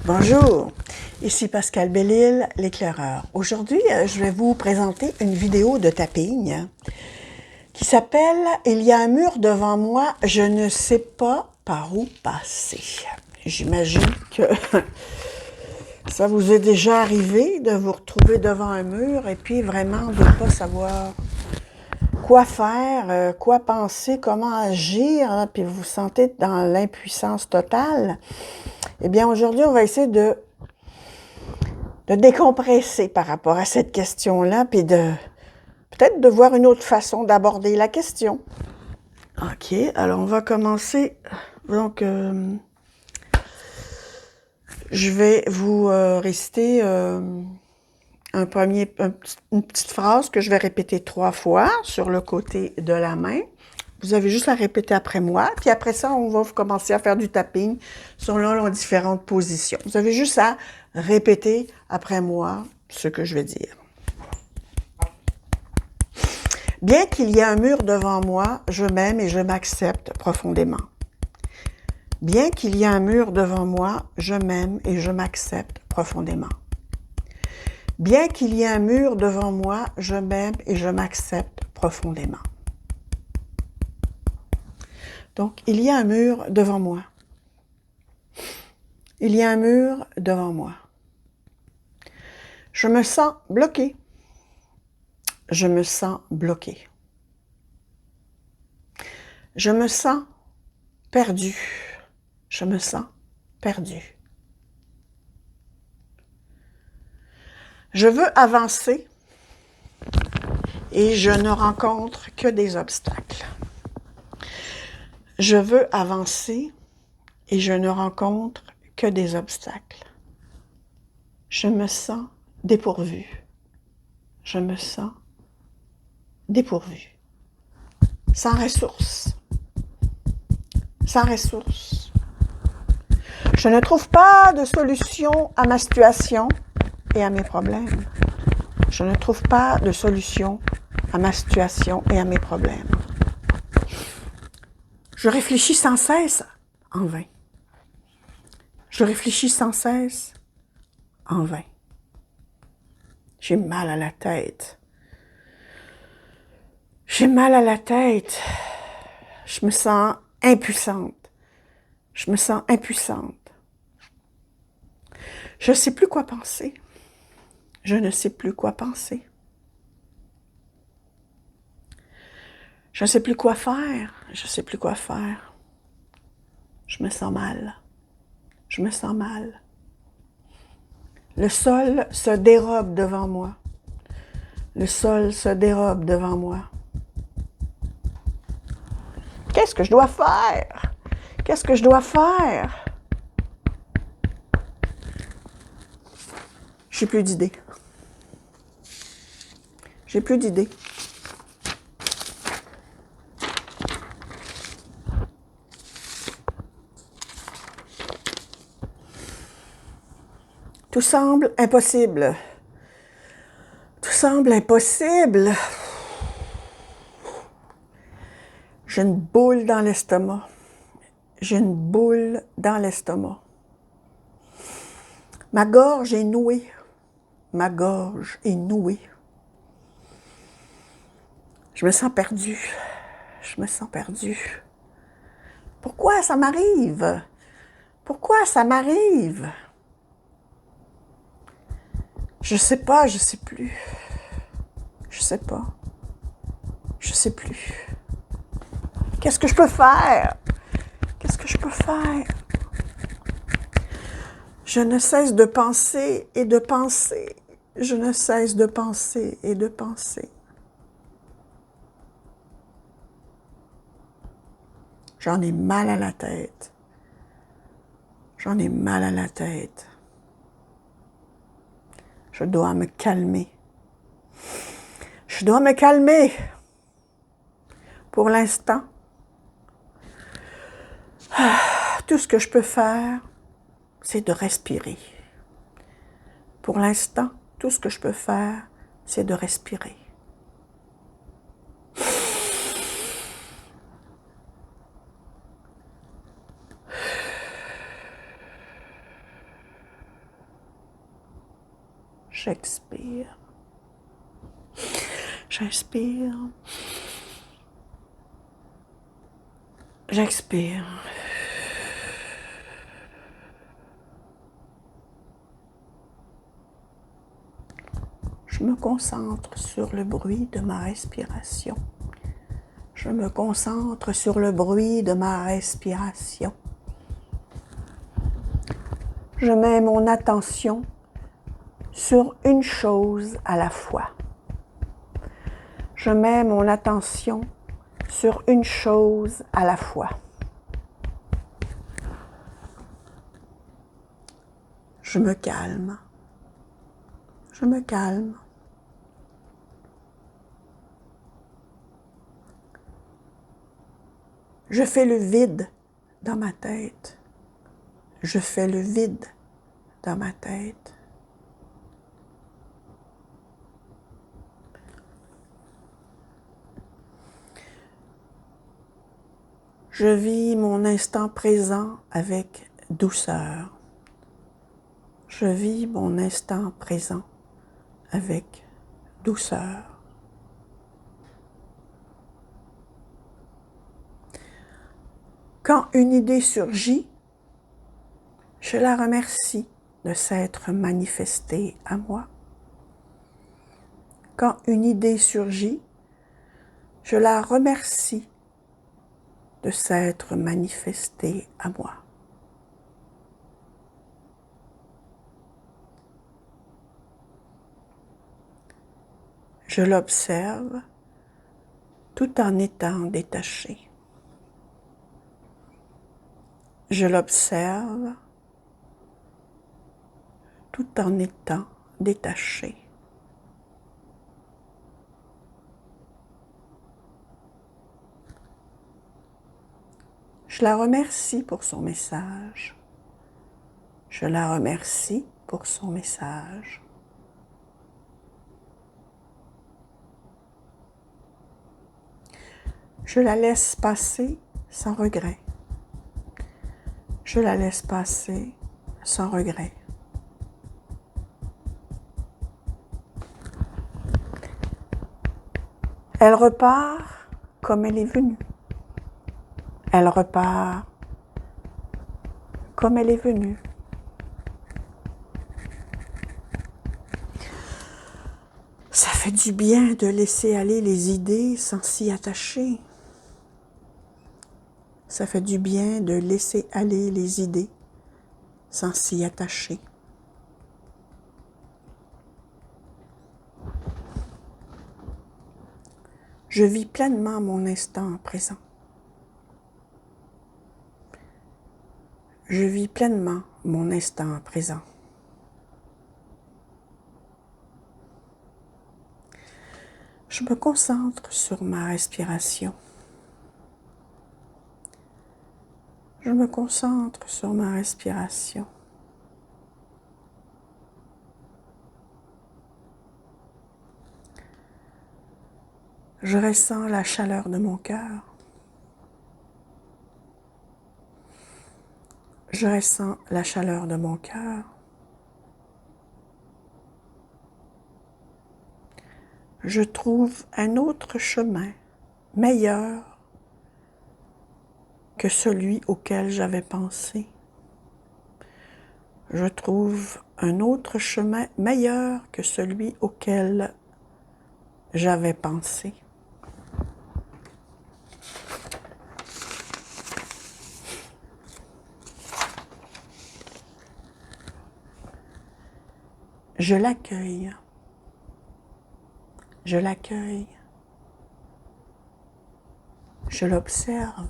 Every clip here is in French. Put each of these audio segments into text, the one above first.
Bonjour, ici Pascal Bellil, l'éclaireur. Aujourd'hui, je vais vous présenter une vidéo de tapping qui s'appelle « Il y a un mur devant moi, je ne sais pas par où passer ». J'imagine que ça vous est déjà arrivé de vous retrouver devant un mur et puis vraiment de ne pas savoir quoi faire, quoi penser, comment agir, hein, puis vous vous sentez dans l'impuissance totale. Eh bien, aujourd'hui, on va essayer de décompresser par rapport à cette question-là, puis peut-être de voir une autre façon d'aborder la question. OK, alors on va commencer. Donc, je vais vous réciter une petite phrase que je vais répéter 3 fois sur le côté de la main. Vous avez juste à répéter après moi, puis après ça, on va commencer à faire du tapping selon les différentes positions. Vous avez juste à répéter après moi ce que je vais dire. Bien qu'il y ait un mur devant moi, je m'aime et je m'accepte profondément. Bien qu'il y ait un mur devant moi, je m'aime et je m'accepte profondément. Bien qu'il y ait un mur devant moi, je m'aime et je m'accepte profondément. Donc, il y a un mur devant moi. Il y a un mur devant moi. Je me sens bloqué. Je me sens bloqué. Je me sens perdu. Je me sens perdu. Je veux avancer et je ne rencontre que des obstacles. Je veux avancer et je ne rencontre que des obstacles. Je me sens dépourvu. Je me sens dépourvu. Sans ressources. Sans ressources. Je ne trouve pas de solution à ma situation et à mes problèmes. Je ne trouve pas de solution à ma situation et à mes problèmes. Je réfléchis sans cesse en vain. Je réfléchis sans cesse en vain. J'ai mal à la tête. J'ai mal à la tête. Je me sens impuissante. Je me sens impuissante. Je ne sais plus quoi penser. Je ne sais plus quoi penser. Je ne sais plus quoi faire. Je ne sais plus quoi faire. Je me sens mal. Je me sens mal. Le sol se dérobe devant moi. Le sol se dérobe devant moi. Qu'est-ce que je dois faire? Qu'est-ce que je dois faire? J'ai plus d'idées. J'ai plus d'idées. Tout semble impossible. Tout semble impossible. J'ai une boule dans l'estomac. J'ai une boule dans l'estomac. Ma gorge est nouée. Ma gorge est nouée. Je me sens perdue. Je me sens perdue. Pourquoi ça m'arrive? Pourquoi ça m'arrive? Je sais pas, je sais plus. Je sais pas. Je sais plus. Qu'est-ce que je peux faire? Qu'est-ce que je peux faire? Je ne cesse de penser et de penser. Je ne cesse de penser et de penser. J'en ai mal à la tête. J'en ai mal à la tête. Je dois me calmer. Je dois me calmer. Pour l'instant, tout ce que je peux faire, c'est de respirer. Pour l'instant, tout ce que je peux faire, c'est de respirer. j'expire. J'inspire. J'expire. Je me concentre sur le bruit de ma respiration. Je me concentre sur le bruit de ma respiration. Je mets mon attention sur une chose à la fois. Je mets mon attention sur une chose à la fois. Je me calme. Je me calme. Je fais le vide dans ma tête. Je fais le vide dans ma tête. Je vis mon instant présent avec douceur. Je vis mon instant présent avec douceur. Quand une idée surgit, je la remercie de s'être manifestée à moi. Quand une idée surgit, je la remercie de s'être manifestée à moi. Je l'observe tout en étant détaché. Je l'observe tout en étant détaché. Je la remercie pour son message. Je la remercie pour son message. Je la laisse passer sans regret. Je la laisse passer sans regret. Elle repart comme elle est venue. Elle repart comme elle est venue. Ça fait du bien de laisser aller les idées sans s'y attacher. Ça fait du bien de laisser aller les idées sans s'y attacher. Je vis pleinement mon instant présent. Je vis pleinement mon instant présent. Je me concentre sur ma respiration. Je me concentre sur ma respiration. Je ressens la chaleur de mon cœur. Je ressens la chaleur de mon cœur. Je trouve un autre chemin meilleur que celui auquel j'avais pensé. Je trouve un autre chemin meilleur que celui auquel j'avais pensé. Je l'accueille. Je l'accueille. Je l'observe.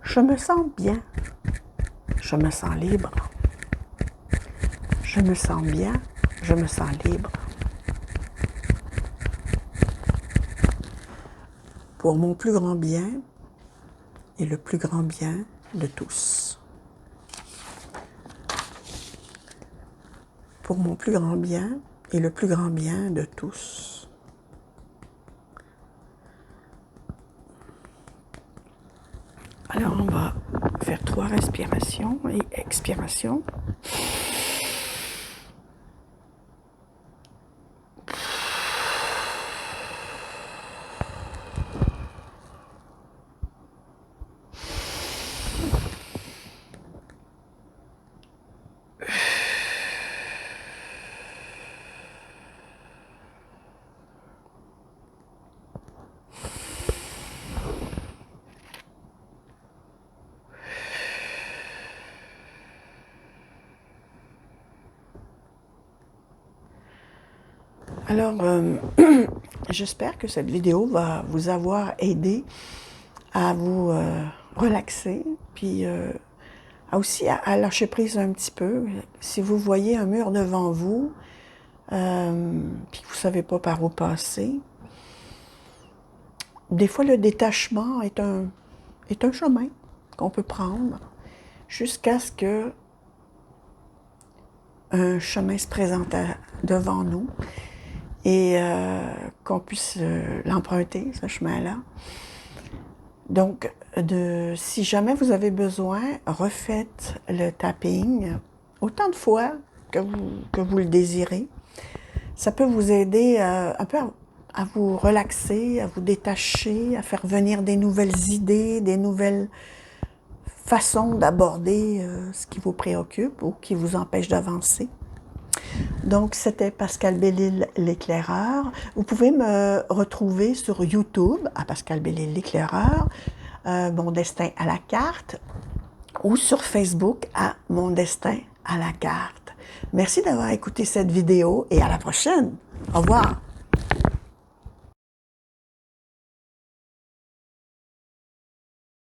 Je me sens bien. Je me sens libre. Je me sens bien. Je me sens libre. Pour mon plus grand bien et le plus grand bien de tous. Pour mon plus grand bien et le plus grand bien de tous. Alors on va faire 3 respirations et expirations. Alors, j'espère que cette vidéo va vous avoir aidé à vous relaxer, puis aussi à lâcher prise un petit peu. Si vous voyez un mur devant vous, puis que vous ne savez pas par où passer, des fois le détachement est un chemin qu'on peut prendre jusqu'à ce que un chemin se présente devant nous et qu'on puisse l'emprunter, ce chemin-là. Donc, si jamais vous avez besoin, refaites le tapping autant de fois que vous le désirez. Ça peut vous aider un peu à vous relaxer, à vous détacher, à faire venir des nouvelles idées, des nouvelles façons d'aborder ce qui vous préoccupe ou qui vous empêche d'avancer. Donc, c'était Pascal Belle-Île, l'éclaireur. Vous pouvez me retrouver sur YouTube, à Pascal Belle-Île, l'éclaireur, Mon destin à la carte, ou sur Facebook, à Mon destin à la carte. Merci d'avoir écouté cette vidéo et à la prochaine. Au revoir.